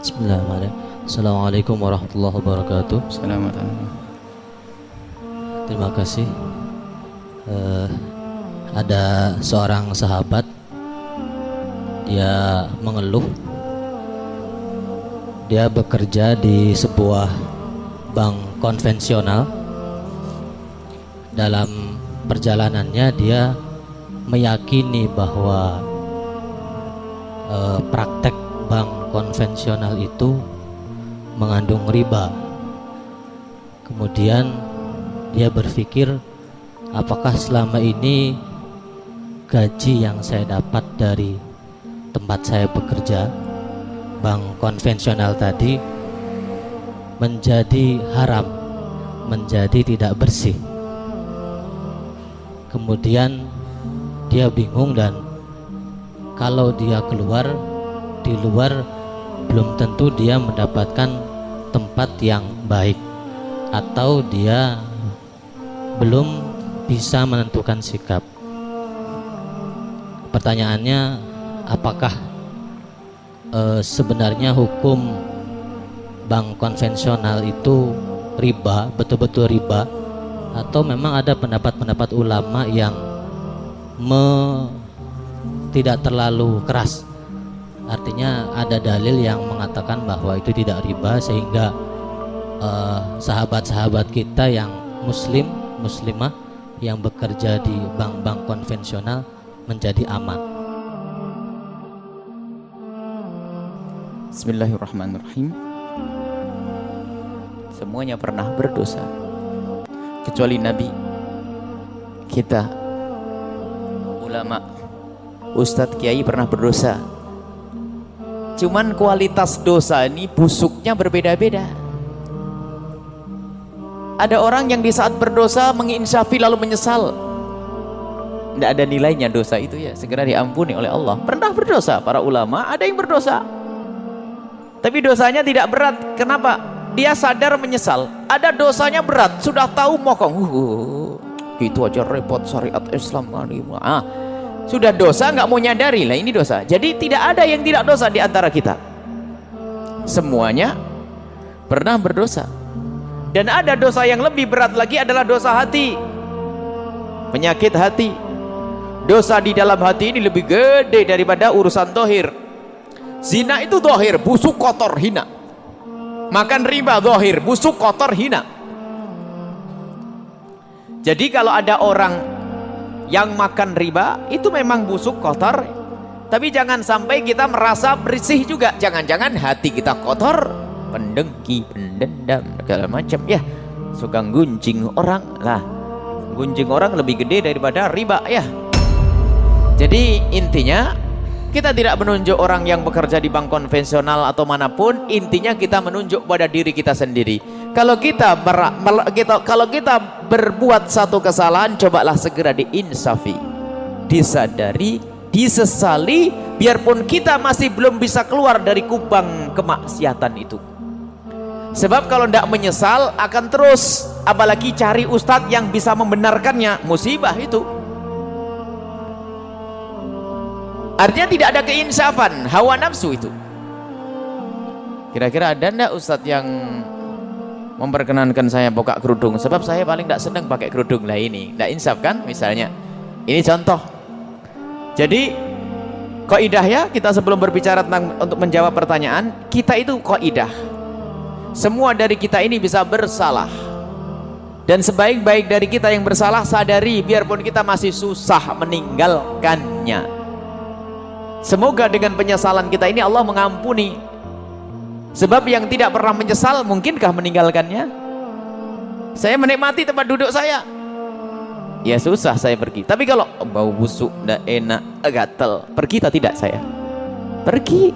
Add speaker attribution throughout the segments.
Speaker 1: Bismillahirrahmanirrahim. Assalamualaikum warahmatullahi wabarakatuh.
Speaker 2: Selamat.
Speaker 1: Terima kasih. Ada seorang sahabat, dia mengeluh, dia bekerja di sebuah bank konvensional. Dalam perjalanannya dia meyakini bahwa praktek bank konvensional itu mengandung riba. Kemudian dia berpikir, apakah selama ini gaji yang saya dapat dari tempat saya bekerja, bank konvensional tadi, menjadi haram, menjadi tidak bersih. Kemudian dia bingung, dan kalau dia keluar, di luar belum tentu dia mendapatkan tempat yang baik, atau dia belum bisa menentukan sikap. Pertanyaannya, apakah sebenarnya hukum bank konvensional itu riba, betul-betul riba, atau memang ada pendapat-pendapat ulama yang tidak terlalu keras? Artinya ada dalil yang mengatakan bahwa itu tidak riba, sehingga sahabat-sahabat kita yang muslim, muslimah yang bekerja di bank-bank konvensional menjadi aman.
Speaker 2: Bismillahirrahmanirrahim. Semuanya pernah berdosa, kecuali Nabi kita, ulama, ustadz, kiai pernah berdosa. Cuman kualitas dosa ini busuknya berbeda-beda. Ada orang yang di saat berdosa menginsafi lalu menyesal. Tidak ada nilainya dosa itu, ya segera diampuni oleh Allah. Pernah berdosa, para ulama ada yang berdosa, tapi dosanya tidak berat. Kenapa? Dia sadar menyesal. Ada dosanya berat, sudah tahu mokong, gitu aja repot syariat Islam. Sudah dosa nggak mau nyadari, lah ini dosa. Jadi tidak ada yang tidak dosa di antara kita. Semuanya pernah berdosa. Dan ada dosa yang lebih berat lagi, adalah dosa hati, penyakit hati. Dosa di dalam hati ini lebih gede daripada urusan dohir. Zina itu dohir, busuk, kotor, hina. Makan riba dohir, busuk, kotor, hina. Jadi kalau ada orang yang makan riba, itu memang busuk, kotor, tapi jangan sampai kita merasa bersih juga. Jangan-jangan hati kita kotor, pendengki, pendendam, segala macam, ya suka gunjing orang. Lah, gunjing orang lebih gede daripada riba, ya. Jadi intinya kita tidak menunjuk orang yang bekerja di bank konvensional atau manapun. Intinya kita menunjuk pada diri kita sendiri. Kalau kita berbuat satu kesalahan, cobalah segera diinsafi, disadari, disesali, biarpun kita masih belum bisa keluar dari kubang kemaksiatan itu. Sebab kalau tidak menyesal akan terus, apalagi cari ustadz yang bisa membenarkannya, musibah itu. Artinya tidak ada keinsafan, hawa nafsu itu. Kira-kira ada ndak ustadz yang memperkenankan saya buka kerudung? Sebab saya paling tidak senang pakai kerudung. Lah ini tidak insaf kan, misalnya. Ini contoh. Jadi kaidah, ya, kita sebelum berbicara tentang untuk menjawab pertanyaan, kita itu kaidah, semua dari kita ini bisa bersalah. Dan sebaik-baik dari kita yang bersalah, sadari biarpun kita masih susah meninggalkannya. Semoga dengan penyesalan kita ini Allah mengampuni. Sebab yang tidak pernah menyesal, mungkinkah meninggalkannya? Saya menikmati tempat duduk saya, ya susah saya pergi. Tapi kalau bau busuk, tidak enak, gatel, pergi atau tidak saya? Pergi.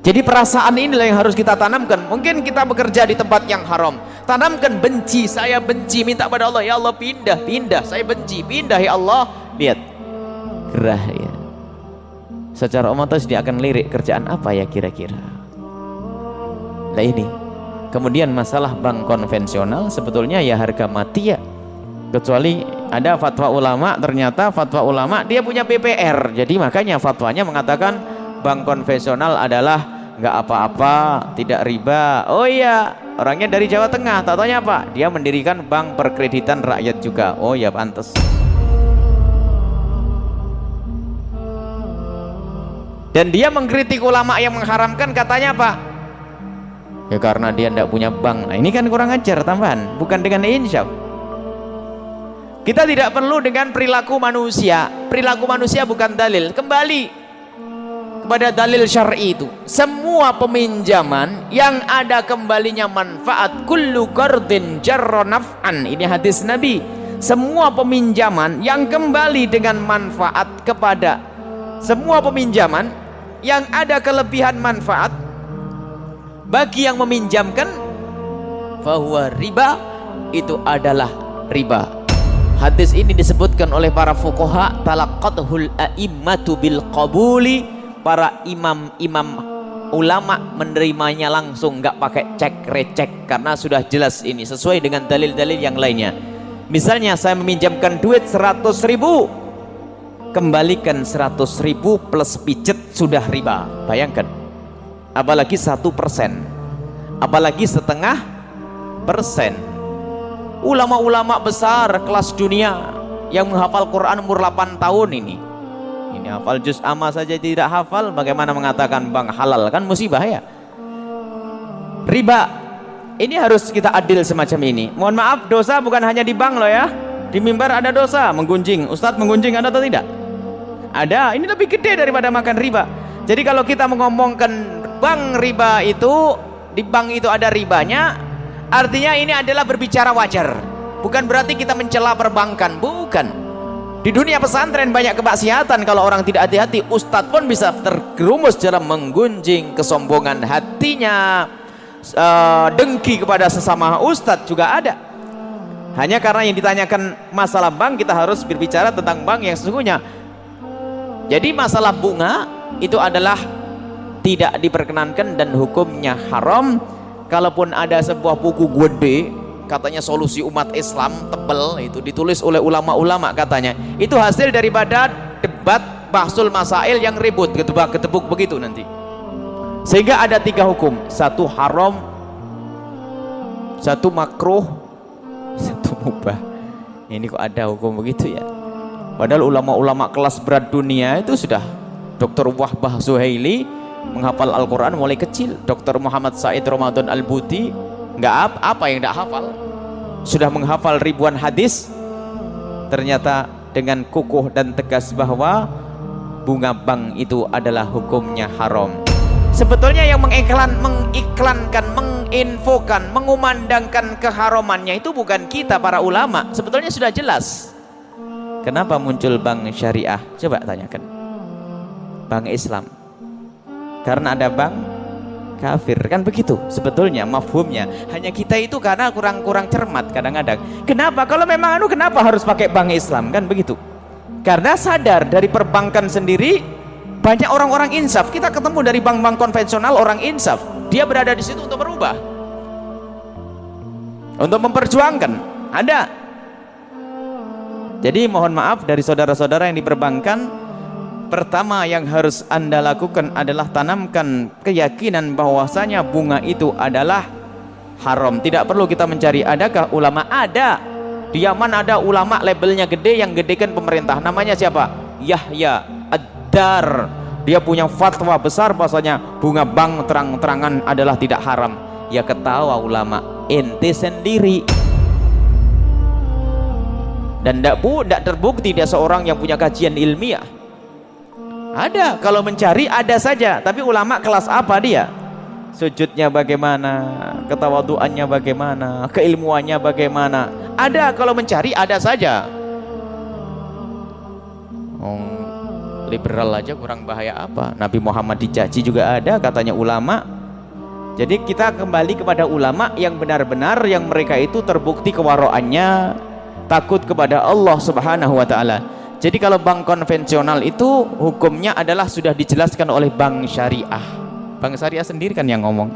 Speaker 2: Jadi perasaan inilah yang harus kita tanamkan. Mungkin kita bekerja di tempat yang haram, tanamkan benci. Saya benci, minta pada Allah, ya Allah pindah, saya benci, pindah ya Allah. Lihat, gerah ya. Secara otomatis dia akan lirik, kerjaan apa ya kira-kira. Nah ini. Kemudian masalah bank konvensional sebetulnya ya harga mati, ya. Kecuali ada fatwa ulama, ternyata fatwa ulama dia punya PPR. Jadi makanya fatwanya mengatakan bank konvensional adalah nggak apa-apa, tidak riba. Oh iya, orangnya dari Jawa Tengah, tak tanya apa? Dia mendirikan bank perkreditan rakyat juga. Oh ya, pantas. Dan dia mengkritik ulama yang mengharamkan, katanya apa? Ya karena dia tidak punya bank. Nah ini kan kurang ajar tambahan, bukan dengan insaf. Kita tidak perlu dengan perilaku manusia. Perilaku manusia bukan dalil. Kembali kepada dalil syar'i itu. Semua peminjaman yang ada kembalinya manfaat, kullu qardin jarra naf'an. Ini hadis Nabi. Semua peminjaman yang kembali dengan manfaat kepada, semua peminjaman yang ada kelebihan manfaat bagi yang meminjamkan, fahuwa riba, itu adalah riba. Hadis ini disebutkan oleh para fuqaha, talaqathul a'immatu bil qabuli, para imam-imam ulama menerimanya langsung, nggak pakai cek recek, karena sudah jelas ini sesuai dengan dalil-dalil yang lainnya. Misalnya saya meminjamkan duit 100.000, kembalikan 100.000 plus pijet, sudah riba. Bayangkan, apalagi 1%, apalagi 0,5%. Ulama-ulama besar kelas dunia yang menghafal Quran umur 8 tahun ini hafal juz amma saja tidak hafal, bagaimana mengatakan bank halal? Kan musibah ya. Riba ini harus kita adil semacam ini. Mohon maaf, dosa bukan hanya di bank loh ya. Di mimbar ada dosa, menggunjing. Ustadz menggunjing ada atau tidak? Ada. Ini lebih gede daripada makan riba. Jadi kalau kita mengomongkan bank riba itu, di bank itu ada ribanya, artinya ini adalah berbicara wajar. Bukan berarti kita mencela perbankan, bukan. Di dunia pesantren banyak kemaksiatan, kalau orang tidak hati-hati, ustadz pun bisa terjerumus dalam menggunjing kesombongan hatinya, dengki kepada sesama ustadz juga ada. Hanya karena yang ditanyakan masalah bank, kita harus berbicara tentang bank yang sesungguhnya. Jadi masalah bunga itu adalah tidak diperkenankan dan hukumnya haram. Kalaupun ada sebuah buku gede, katanya solusi umat Islam, tebel, itu ditulis oleh ulama-ulama, katanya itu hasil daripada debat bahsul masail yang ribut, ketebak-ketebuk begitu nanti, sehingga ada 3 hukum: 1 haram, 1 makruh, 1 mubah. Ini kok ada hukum begitu ya, padahal ulama-ulama kelas berat dunia itu sudah. Dr. Wahbah Zuhaili menghafal Al-Quran mulai kecil. Dr. Muhammad Said Ramadan Al-Buti nggak apa yang nggak hafal, sudah menghafal ribuan hadis, ternyata dengan kukuh dan tegas bahwa bunga bank itu adalah hukumnya haram. Sebetulnya yang mengiklankan, menginfokan, mengumandangkan keharamannya itu bukan kita para ulama, sebetulnya sudah jelas. Kenapa muncul bank syariah? Coba tanyakan. Bank Islam, karena ada bank kafir, kan begitu sebetulnya mafhumnya. Hanya kita itu karena kurang cermat kadang-kadang. Kenapa? Kalau memang kenapa harus pakai bank Islam, kan begitu? Karena sadar dari perbankan sendiri banyak orang-orang insaf. Kita ketemu dari bank-bank konvensional orang insaf, dia berada di situ untuk merubah, untuk memperjuangkan, ada. Jadi mohon maaf dari saudara-saudara yang di perbankan, pertama yang harus Anda lakukan adalah tanamkan keyakinan bahwasanya bunga itu adalah haram. Tidak perlu kita mencari adakah ulama. Ada di Yaman, ada ulama labelnya gede, yang gedekan pemerintah, namanya siapa? Yahya Ad-Dar. Dia punya fatwa besar bahwasanya bunga bank terang-terangan adalah tidak haram. Ya ketawa ulama, ente sendiri. Dan tidak terbukti dia seorang yang punya kajian ilmiah. Ada, kalau mencari ada saja, tapi ulama kelas apa dia? Sujudnya bagaimana, ketawaduannya bagaimana, keilmuannya bagaimana? Ada, kalau mencari ada saja. Liberal aja kurang bahaya apa? Nabi Muhammad dicaci juga ada, katanya ulama. Jadi kita kembali kepada ulama yang benar-benar, yang mereka itu terbukti kewaraannya, takut kepada Allah Subhanahu wa ta'ala. Jadi kalau bank konvensional itu hukumnya adalah sudah dijelaskan oleh bank syariah. Bank syariah sendiri kan yang ngomong.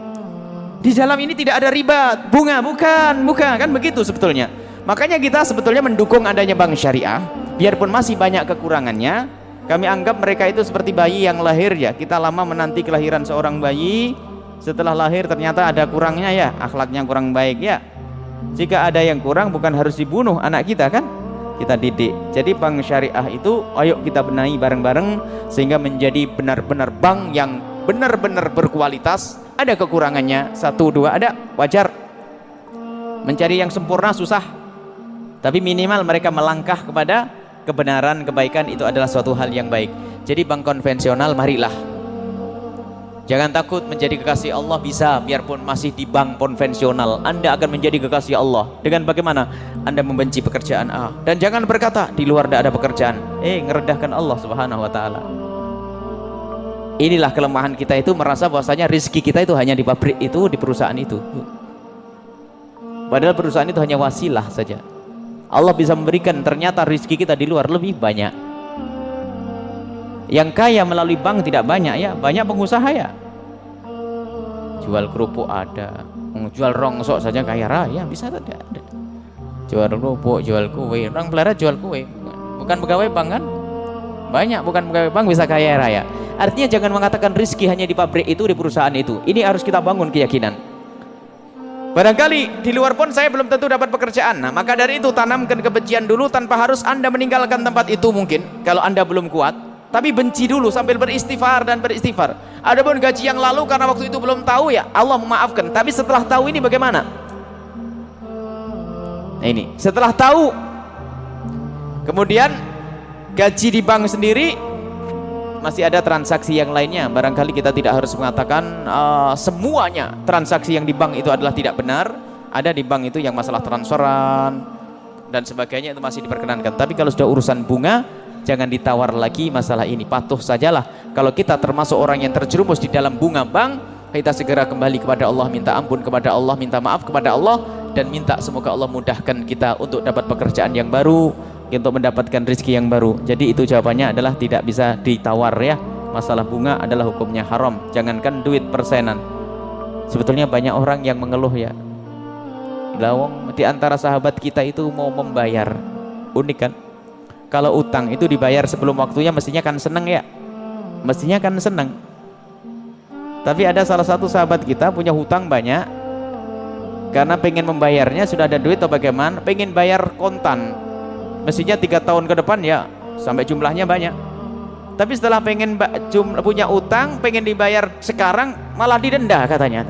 Speaker 2: Di dalam ini tidak ada riba, bunga, bukan, kan begitu sebetulnya. Makanya kita sebetulnya mendukung adanya bank syariah, biarpun masih banyak kekurangannya, Kami anggap mereka itu seperti bayi yang lahir ya. Kita lama menanti kelahiran seorang bayi, setelah lahir ternyata ada kurangnya ya, akhlaknya kurang baik ya. Jika ada yang kurang bukan harus dibunuh anak kita kan, kita didik. Jadi bank syariah itu ayo kita benahi bareng-bareng sehingga menjadi benar-benar bank yang benar-benar berkualitas. Ada kekurangannya, 1, 2 ada, wajar. Mencari yang sempurna susah, tapi minimal mereka melangkah kepada kebenaran, kebaikan, itu adalah suatu hal yang baik. Jadi bank konvensional marilah, jangan takut menjadi kekasih Allah. Bisa, biarpun masih di bank konvensional Anda akan menjadi kekasih Allah. Dengan bagaimana? Anda membenci pekerjaan A, dan jangan berkata di luar tidak ada pekerjaan, ngerendahkan Allah subhanahu wa ta'ala. Inilah kelemahan kita, itu merasa bahwasanya rezeki kita itu hanya di pabrik itu, di perusahaan itu, padahal perusahaan itu hanya wasilah saja. Allah bisa memberikan ternyata rezeki kita di luar lebih banyak. Yang kaya melalui bank tidak banyak ya, banyak pengusaha ya. Jual kerupuk ada, jual rongsok saja kaya raya, bisa tidak ada. Jual kerupuk, jual kue, orang peleret jual kue, bukan pegawai bank kan? Banyak bukan pegawai bank bisa kaya raya. Artinya jangan mengatakan rezeki hanya di pabrik itu, di perusahaan itu. Ini harus kita bangun keyakinan. Barangkali di luar pun saya belum tentu dapat pekerjaan. Nah, maka dari itu tanamkan kebencian dulu tanpa harus Anda meninggalkan tempat itu mungkin kalau Anda belum kuat. Tapi benci dulu sambil beristighfar dan beristighfar. Adapun gaji yang lalu karena waktu itu belum tahu ya, Allah memaafkan. Tapi setelah tahu ini bagaimana? Nah ini, setelah tahu, kemudian gaji di bank sendiri, masih ada transaksi yang lainnya. Barangkali kita tidak harus mengatakan semuanya transaksi yang di bank itu adalah tidak benar. Ada di bank itu yang masalah transferan dan sebagainya itu masih diperkenankan. Tapi kalau sudah urusan bunga, jangan ditawar lagi masalah ini. Patuh sajalah. Kalau kita termasuk orang yang terjerumus di dalam bunga bank, kita segera kembali kepada Allah, minta ampun kepada Allah, minta maaf kepada Allah, dan minta semoga Allah mudahkan kita untuk dapat pekerjaan yang baru, untuk mendapatkan rezeki yang baru. Jadi itu jawabannya adalah tidak bisa ditawar ya. Masalah bunga adalah hukumnya haram. Jangankan duit persenan. Sebetulnya banyak orang yang mengeluh ya, lawang di antara sahabat kita itu mau membayar. Unik kan? Kalau utang itu dibayar sebelum waktunya mestinya kan seneng ya. Mestinya kan seneng. Tapi ada salah satu sahabat kita punya hutang banyak. Karena pengen membayarnya sudah ada duit atau bagaimana, pengen bayar kontan. Mestinya 3 tahun ke depan ya sampai jumlahnya banyak. Tapi setelah pengen punya utang, pengen dibayar sekarang malah didenda katanya.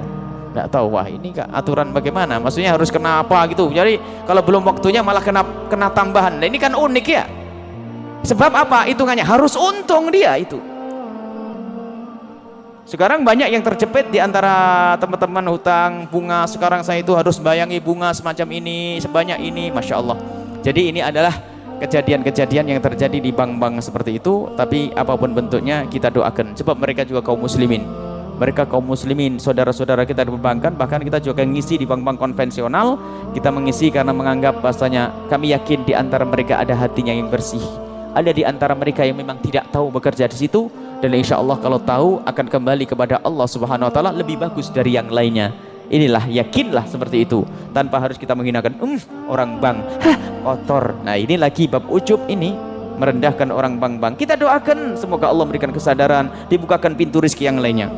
Speaker 2: Nggak tahu, wah ini kak aturan bagaimana? Maksudnya harus kena apa gitu? Jadi kalau belum waktunya malah kena tambahan. Nah ini kan unik ya. Sebab apa? Hitungannya harus untung dia itu. Sekarang banyak yang terjepit di antara teman-teman hutang bunga. Sekarang saya itu harus bayangi bunga semacam ini, sebanyak ini, masya Allah. Jadi ini adalah kejadian-kejadian yang terjadi di bank-bank seperti itu. Tapi apapun bentuknya kita doakan, sebab mereka juga kaum muslimin. Mereka kaum muslimin, saudara-saudara kita di perbankan. Bahkan kita juga ngisi di bank-bank konvensional. Kita mengisi karena menganggap bahasanya kami yakin di antara mereka ada hatinya yang bersih. Ada di antara mereka yang memang tidak tahu bekerja di situ, dan insya Allah kalau tahu akan kembali kepada Allah Subhanahu Wa Taala lebih bagus dari yang lainnya. Inilah, yakinlah seperti itu, tanpa harus kita menghinakan orang bank, kotor. Nah ini lagi bab ujub ini, merendahkan orang bank-bank. Kita doakan semoga Allah memberikan kesadaran, dibukakan pintu rezeki yang lainnya.